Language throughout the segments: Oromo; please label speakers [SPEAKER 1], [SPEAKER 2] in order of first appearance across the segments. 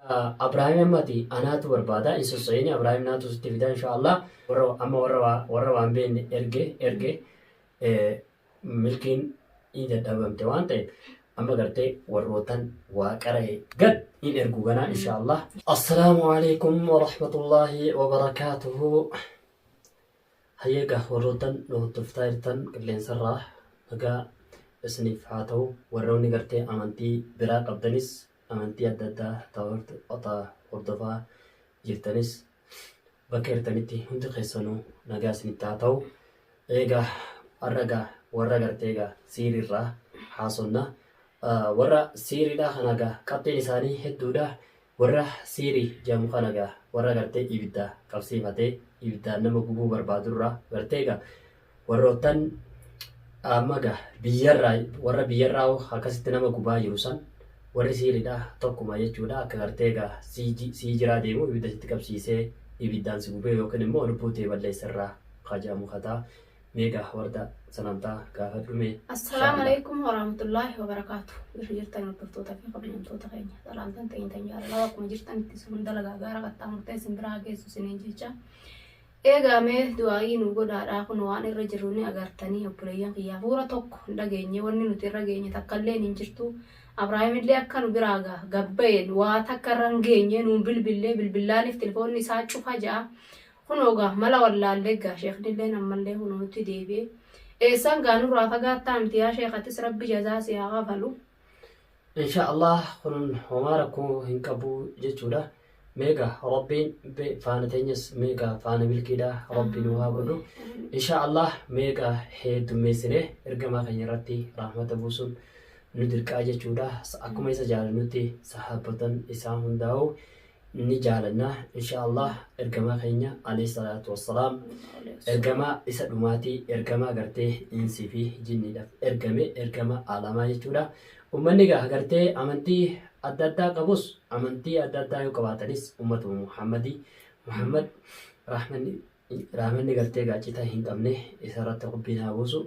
[SPEAKER 1] Abrahaam mati anaatu barbaada isa sa'ini Abrahaam naatu sitti fida inshaallah warra waan beekne erge milkiin in dadhabamte waan ta'eef amma gartee warrootan waa qara'e gad in ergu ganaa inshaallah. Assalaamu alaikum wa rahmatullaahi wa barakaatuhu. Hayyeega warrootan nuhtuftaa jirtan qilleensarraa nagaa isiniif haa ta'u warroonni gartee amantii biraa qabdanis amantii adda addaa hordofaa jirtanis bakka jirtanitti hundi keessanuu nagaa isinitti haa ta'u. Eegaa har'agaa warra garteegaa siiriirraa haasonna warra siiriidhaa kanagaa qabxeen isaanii hedduudha. Warra siirii jedhamu kanagaa warra gartee ibiddaa qabsiifatee ibiddaan nama gubuu barbaadurraa garteegaa warroottan ammagaa warra biyyarraa akkasitti nama gubaa jiru san warri siiriidhaa tokkuma jechuudha. Akka garteegaa sii jiraa deemu ibidda sitti qabsiisee ibiddaan si gubee yookiin immoo lubbuu ta'e balleessarraa kajaa'amu kataa meegaa warda sanamtaa gaafa dhume.
[SPEAKER 2] Assalaamu alaikum warahmatullaahi wabarakaatuh. Bifti jirtan hordoftoota fi kabajamtoota keenya salaamtan ta'intan jaalala akkuma jirtanitti sun dalagaa gaara qaxxaamurtee isin biraa geessu isiniin jecha. Eegaa mee du'aayii nu godhaadhaa kun waan irra jirru ni agartanii obboleeyyan kiyyaa fuula tokko hin dhageenye wanni nuti irra geenye takkallee hin jirtu. Abrahaamillee akka nu biraa gabba'een waa takka irra hin geenye nuun bilbillaaniif telefoonni isaa cufa ja'a. Kunoogaa mala wallaallee gaa sheeknillee ammallee kunuutti deebi'e. Eessaan gaanurraa fagaattaa miti yaa sheekattis rabbi jazaa si haa qabalu.
[SPEAKER 1] Inshaallah kun homaa rakkoo hin qabu jechuudha. Meegaa rabbiin faana teenyas meegaa faana milkiidha rabbiin waa godhu. Inshaallah meegaa heddummeessine ergamaa keenya irratti rahmata buusuun nu dirqaa jechuudha. Akkuma isa jaalannutti sahaabatan isaa hundaa'u ni jaalanna inshaallah. Ergamaa keenya alayhi salaatu wassalaam ergamaa isa dhumaatii ergamaa gartee insii fi jinniidhaaf ergame ergamaa alamaa jechuudha. Ummanni gaa gartee amantii adda addaa qabus amantii adda addaa yoo qabaatanis ummatu Muhammad rahmanni gartee gaacita hin qabne isarratti rabbiin haa buusu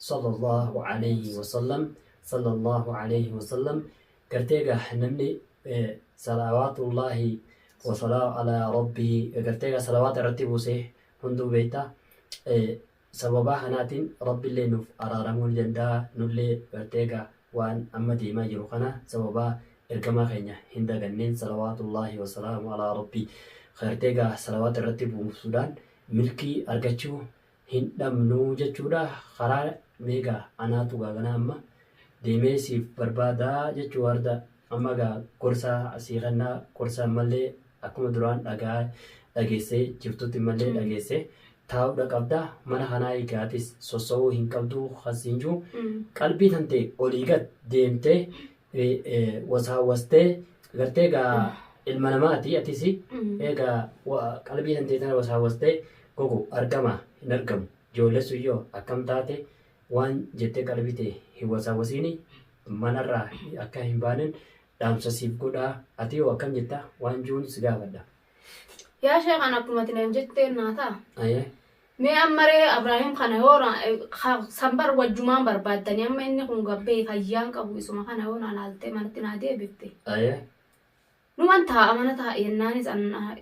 [SPEAKER 1] sallallahu alayhi wasallam gartee gaa namni salawaatullaahi وصلاة على ربه قرتيغا صلوات رتبو سيه هندو بيتا سببا حناتين رب اللي نف أرارمون جندا نولي قرتيغا وان أمدي ما جروخنا سببا إركما خينيا هندا غنين صلوات الله وسلام على ربي قرتيغا صلوات رتبو سودان ملكي أرغچو هندم نوجة چودا خرار ميغا أناتو غاغنا أما ديميسي بربادا جچو وردا أما غا كورسا أسيغنا كورسا ملي akkuma duraan dhageessee jirtutti malee dhageessee taa'uudha qabda mana kanaa eegaatis sossowuu hin qabdu hasiinjuu qalbii tante olii gad deemtee wasaawwastee gartee gaa ilma namaati atis eegaa qalbii tante tana wasaawwastee gogu argama hin argamu ijoolleessu iyyoo akkam taate waan jettee qalbii ta'e hin wasaawwasiini manarraa akka hin baanen dhaamsa siif godhaa. Ati yoo akkam jetta waan juun si gaafadha.
[SPEAKER 2] Yaa sheekan akkuma tinaan jettee naata. Mee ammaree Abrahaam kana yoona sambar wajjumaan barbaaddanii amma inni kun gabbee fayyaan qabu isuma kana yoona alaaltee manatti naa deebifte. Numan taa'a mana taa'a yennaanis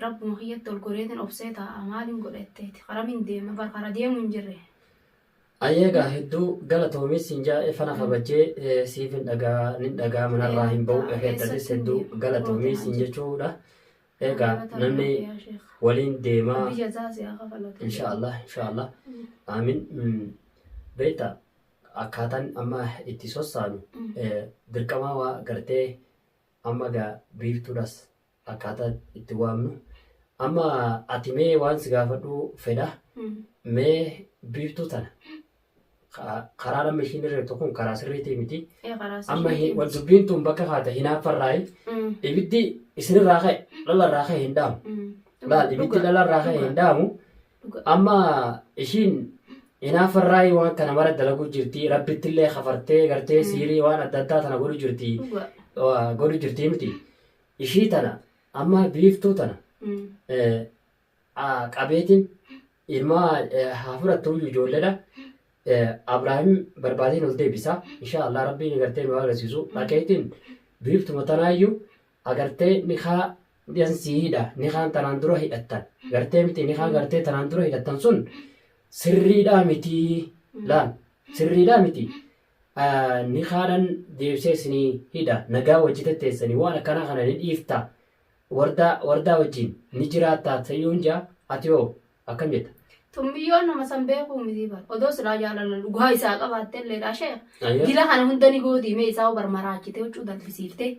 [SPEAKER 2] rabbuma kiyyatti ol goreetiin obsee taa'a maaliin godhetteeti qaramiin deema barkara deemu hin jirre.
[SPEAKER 1] Ayyeegaa hedduu galatoomis hin jaa'e fana kabajee siif hin dhagaa manarraa hin ba'u dhafeettatis hedduu galatoomis hin jechuudha. Eegaa namni waliin deemaa inshaallah aamin beekta akkaataan amma itti sossaanu dirqamaa waa gartee amma gaa biiftuudhas akkaataa itti waamnu amma ati mee waan si gaafadhu fedha mee biiftuu tana karaa lama ishiin irra tokko karaa sirriitii miti. Amma wal dubbiin tun bakka kaata hinaaffarraayi ibiddi isinirraa ka'e lalarraa ka'e hin dhaamu. Laal ibiddi lalarraa ka'e hin dhaamu. Amma ishiin hinaaffarraayi waan kana mara dalaguu jirti rabbittillee kafartee gartee siirii waan adda addaa tana godhu jirti miti. Ishii tana amma biiftuu tana qabeetiin ilmaa haa fudhattu ijoolleedha. Abrahaam barbaadeen ol deebisa inshaallah rabbiin agartee nu agarsiisu dhageetiin biiftuma tanaayyuu agartee ni haa Diyan siidha ni kaan tanaan dura hidhattan gartee miti ni kaan gartee tanaan dura hidhattan sun sirriidhaa miti laal sirriidhaa miti ni kaanan deebisee isinii hidha nagaa wajji tetteessanii waan akkanaa kana ni dhiifta wardaa wajjin ni jiraattaa tayyuun jaa ati hoo akkam jetta.
[SPEAKER 2] Tumbiyyoon nama san beekuu miti bara. Odoo silaa jaalala dhugaa isaa qabaatte illeedha shee. Dila kana hunda ni goodiimee isaa barmaraachite huccuu dalbisiiftee.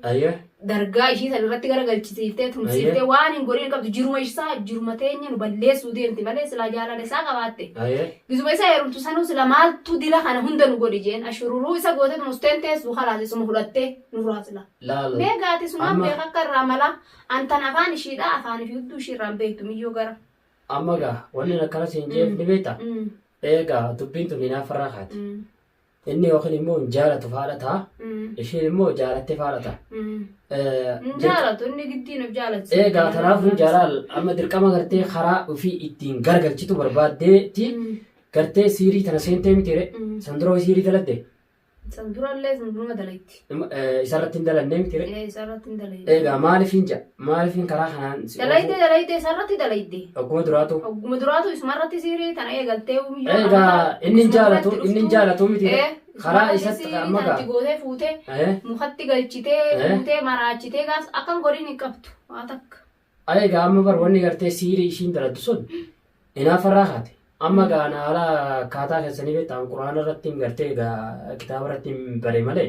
[SPEAKER 2] Dargaa ishii san irratti garagalchisiiftee tumsiiftee waan hin godhin qabdu jiruma isaa jiruma teenya nu balleessuu deemti malee silaa jaalala isaa qabaatte. Gizuma isaa heerumtu sanuu sila maaltu dila kana hunda nu godhi jeen ashururuu isa goote musteen teessuu halaasisuma fudhattee nu furaasila. Mee gaati sumaan beeka akka irraa mala antan afaan ishiidha afaan fi hudduu ishiirraan beektu miyyoo gara.
[SPEAKER 1] Amma gaa wanni akkana siin jeef ni beekta. Eegaa dubbiin tun hinaaf irraa kaati. Inni yookiin immoo hin jaalatu faadhataa. Isheen immoo jaalattee faadhata.
[SPEAKER 2] Hin jaalatu inni giddiin of jaalatu.
[SPEAKER 1] Eegaa kanaaf hin jaalaal amma dirqama gartee karaa ofii ittiin gargalchitu barbaaddeeti gartee siirii tana seentee mitiire sanduroo siirii daladde.
[SPEAKER 2] Sandurallee sanduruma dalayti.
[SPEAKER 1] Isarratti hin dalannee mitiire.
[SPEAKER 2] Isarratti hin dalayte.
[SPEAKER 1] Eegaa maaliifin ja maaliifin karaa kanaan.
[SPEAKER 2] Dalayte isarratti dalayte.
[SPEAKER 1] Ogguma duraatu.
[SPEAKER 2] Ogguma duraatu isumarratti siirii tana eegaltee
[SPEAKER 1] uumiyyaa. Eegaa inni hin jaalatu mitiire. Karaa isatti amma gaa.
[SPEAKER 2] Siirii gootee fuutee mukatti galchitee fuutee maraachitee gaas akkan godhin hin qabdu waa takka.
[SPEAKER 1] Eegaa amma bar wanni gartee siirii ishiin daladdu sun hinaaf irraa kaate. Amma gaa haala akkaataa keessanii beektaan quraana irratti hin gartee egaa kitaaba irratti hin bare malee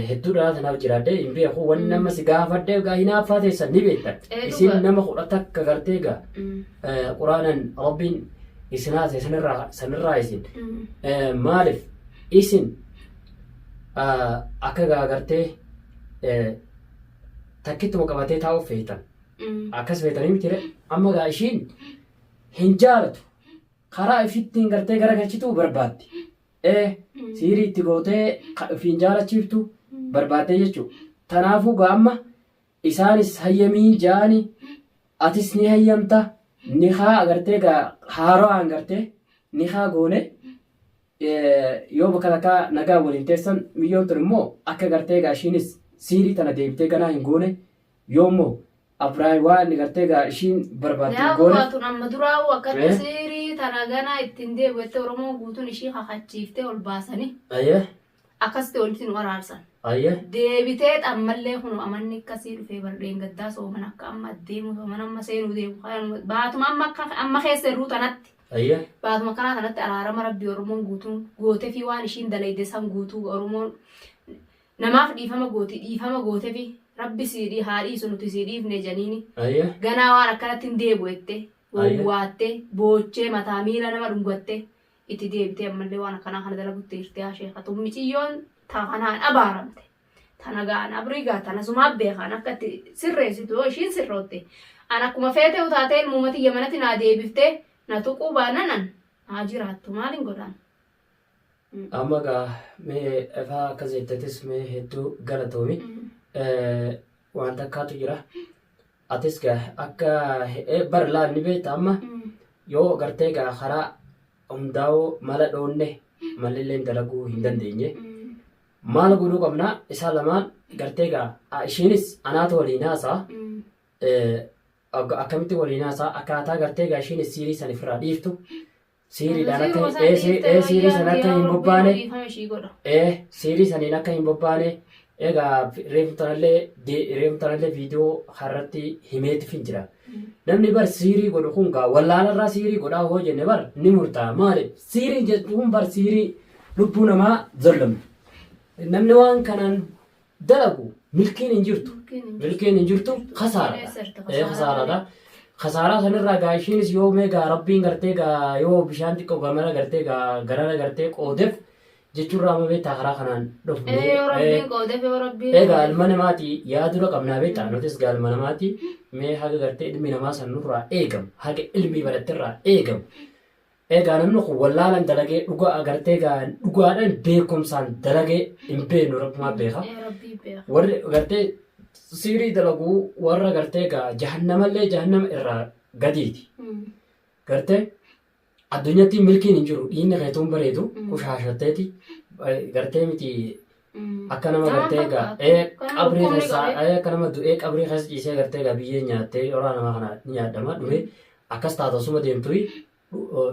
[SPEAKER 1] hedduudha tanaaf jiraadde hin beeku wanni nama si gaafadde egaa hinaaffaa teessan ni beektan. Isin nama kudhata akka gartee egaa quraanan rabbiin isinaas sanirraa isin maaliif isin akka gaa gartee takkittuma qabatee taa'uuf feetan akkas feetanii mitire amma gaa ishiin hin jaalatu. Karaa ifittiin gartee garagalchituu barbaaddi. Siirii itti gootee ofiin jaalachiiftu barbaaddee jechuudha. Kanaafuu gaamma isaanis hayyamii jaani atis ni hayyamta ni haa agartee haaraan gartee ni haa goone yoo bakka takkaa nagaa waliin teessan miyyoon tun immoo akka gartee ishiinis siirii tana deebitee ganaa hin goone yoommoo Abiraay waan gartee ishiin barbaaddu goone.
[SPEAKER 2] Yaa waatun amma duraa akkatti siirii tana ganaa ittiin deebi'ette Oromoo guutuun ishii hakachiiftee ol baasanii. Akkasitti walitti nu araarsan. Deebitee ammallee kun amanni akkasii dhufee bardeen gaddaa sooman akka amma deemu sooman amma seenuu deemu baatuma amma keessa irruu tanatti. Baatuma kanaa kanatti araarama rabbii Oromoon guutuun gootee fi waan ishiin dalayde san guutuu Oromoon namaaf dhiifama gootee fi. Rabbi siidii haadhii sun nuti siidhiifne janiini. Ganaa waan akkanatti hin deebi'ette wawwaattee boochee mataa miila nama dhungattee itti deebitee ammallee waan akkanaa kana dalagutti hirtee asheeka tummiciyyoon kanaan abaaramte. Tana gaan abriigaa tana sumaaf beekaan akka itti sirreessitu yoo ishiin sirrootte. An akkuma feetee utaatee ilmuumati yamanatti naa deebiftee na tuquu baananan haa jiraattu maaliin godhan.
[SPEAKER 1] Amma gaa mee ifaa akkas jettetis mee hedduu galatoomi. Waan takkaatu jira. Atis gaa akka bar laal ni beekta amma yoo gartee gaa karaa hundaa'uu mala dhoonne malillee dalaguu hin dandeenye. Maal godhuu qabna isaa lamaan gartee gaa ishiinis anaatu waliin haasaa akkamitti waliin haasaa akkaataa gartee gaa ishiinis siirii san ifirraa dhiiftu. Siiriidhaan akka siirii san akka hin bobbaane siirii saniin akka hin bobbaane. Egaa reeftanallee viidiyoo harratti himeetif hin jira. Namni bar siirii godhu kun gaa wallaalarraa siirii godhaa hoo jenne bar ni murtaa'a. Maaliif siirii jechuun bar siirii lubbuu namaa zollamne. Namni waan kanaan dalagu milkiin hin jirtu. Milkiin hin jirtu kasaaraadha. Kasaaraa sanirraa gaa ishiinis yoo meegaa rabbiin gartee gaa yoo bishaan xiqqoo gamana gartee gaa garana gartee qoodeef jechuurraa amma beektaa karaa kanaan dhufne. Egaa ilma namaati yaadura qabnaa beektaa nutis gaa ilma namaati mee haga gartee ilmi namaa san nurraa eegamu haga ilmi barattirraa eegamu. Egaa namni kun wallaalan dalagee dhugaa gartee gaa dhugaadhaan beekumsaan dalagee hin beeknu rabbumaa beeka. Warri gartee siirii dalaguu warra gartee gaa jahannamallee jahannama irraa gadiiti. Gartee addunyatti milkiin hin jiru dhiinni keetuun bareedu kushaashatteeti gartee miti akka nama gartee egaa qabrii keessaa akka nama du'ee qabrii keessa ciisee gartee egaa biyyee nyaattee horaa namaa kana ni nyaadhama dhume akkas taatu osuma deemtu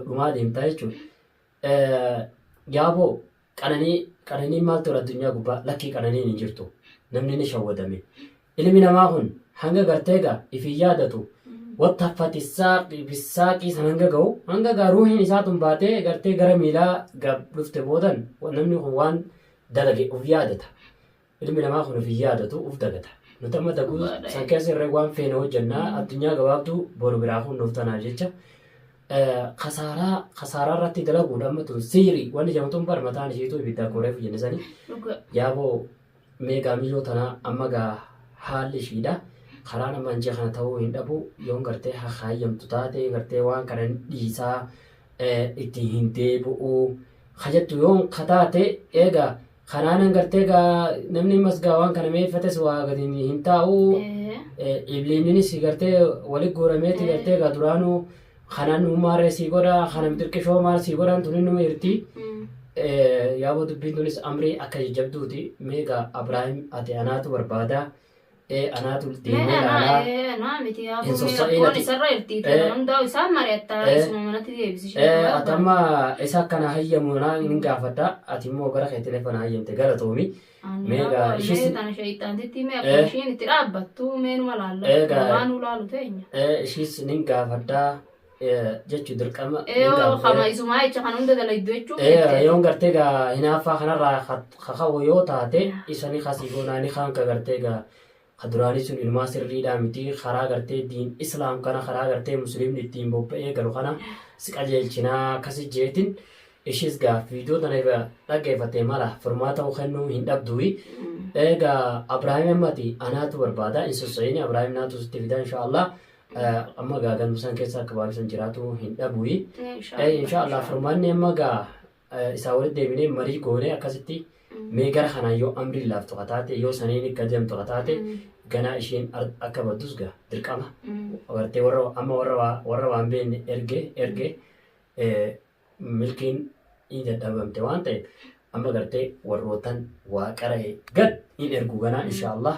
[SPEAKER 1] dhumaa deemtaa jechuudha. Yaaboo qananii maaltu addunyaa gubbaa lakkii qananiin hin jirtu namni ni shawwadame. Ilmi namaa kun hanga gartee egaa ifin yaadatu wattaffati bisaaqii san hanga gaa ruuhiin isaatun baatee gartee gara miilaa dhufte boodan namni kun waan dalage uf yaadata. Ilmi namaa kun uf yaadatu uf dagata. Nuti amma daguu san keessa irree waan feene hojjannaa addunyaa gabaabduu boru biraa kun nuuf tanaa jecha. Khasaaraa irratti dalaguudha amma tun siirii wanni jamtuun bar mataan isheetu ibiddaa koreef jennisanii yaaboo meegaa miyyoo tanaa amma gaa haalli ishiidha. Karaa nama injii kana ta'uu hin dhabu yoon gartee haayyamtu taate gartee waan kana dhiisaa itti hin deebi'u hajattu yoon kataate eegaa kanaanan gartee gaa namni masgaa waan kana meeffates waa gadi hin taa'u ibliininis gartee walit guurameeti gartee gaa duraanuu kanaan uumaarree sii godha kana xiqqishoo maal sii godhan tuni numa hirti yaaboo dubbiin tunis amrii akka jajjabduuti meegaa Abrahaam ati anaatu barbaadaa anaatu deemee laalaa hin sossa'inati atama isa akkana hayyamu naa hin gaafadha ati immoo gara kee telefoona hayyamte galatoomi meegaa ishis nin gaafadhaa jechuu dirqama yoon gartee gaa hinaaffaa kanarraa kakawu yoo taate isani kasii goonaani kaan ka gartee gaa kaduraanii sun ilmaa sirriidhaa miti karaa gartee diin islaam kana karaa gartee musliimni ittiin bobba'ee galu kana si qajeelchinaa akkasi jeetin ishis gaa viidiyoo tana irra dhaggeeffattee mala furmaata kennuu hin dhabduwi egaa Abrahaam ammati anaatu barbaada in sossa'ini Abrahaam naatu sitti fida inshaallah amma gaa gandusan keessa akka baabisan jiraatu hin dhabuwi inshaallah furmaanni amma gaa isaa walitti deebinee marii goonee akkasitti mee gara kanaan yoo amri laaftu kataate yoo saniin akka deemtu kataate ganaa ishiin akka baddus gaa dirqama agartee warra waan beekne erge milkiin in dadhabamte waan ta'eef amma gartee warrootan waa qara'e gad in ergu ganaa inshaallah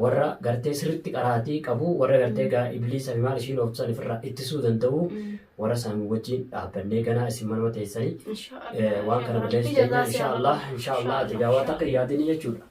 [SPEAKER 1] warra gartee sirritti qaraatii qabu warra gartee gaa ibliisa fi maal ishiin oofsan ifirraa ittisuu danda'u warra san wajjin dhaabbannee ganaa isin manuma teessanii waan kana balleessu inshaallah ati gaa waa takka yaadini jechuudha.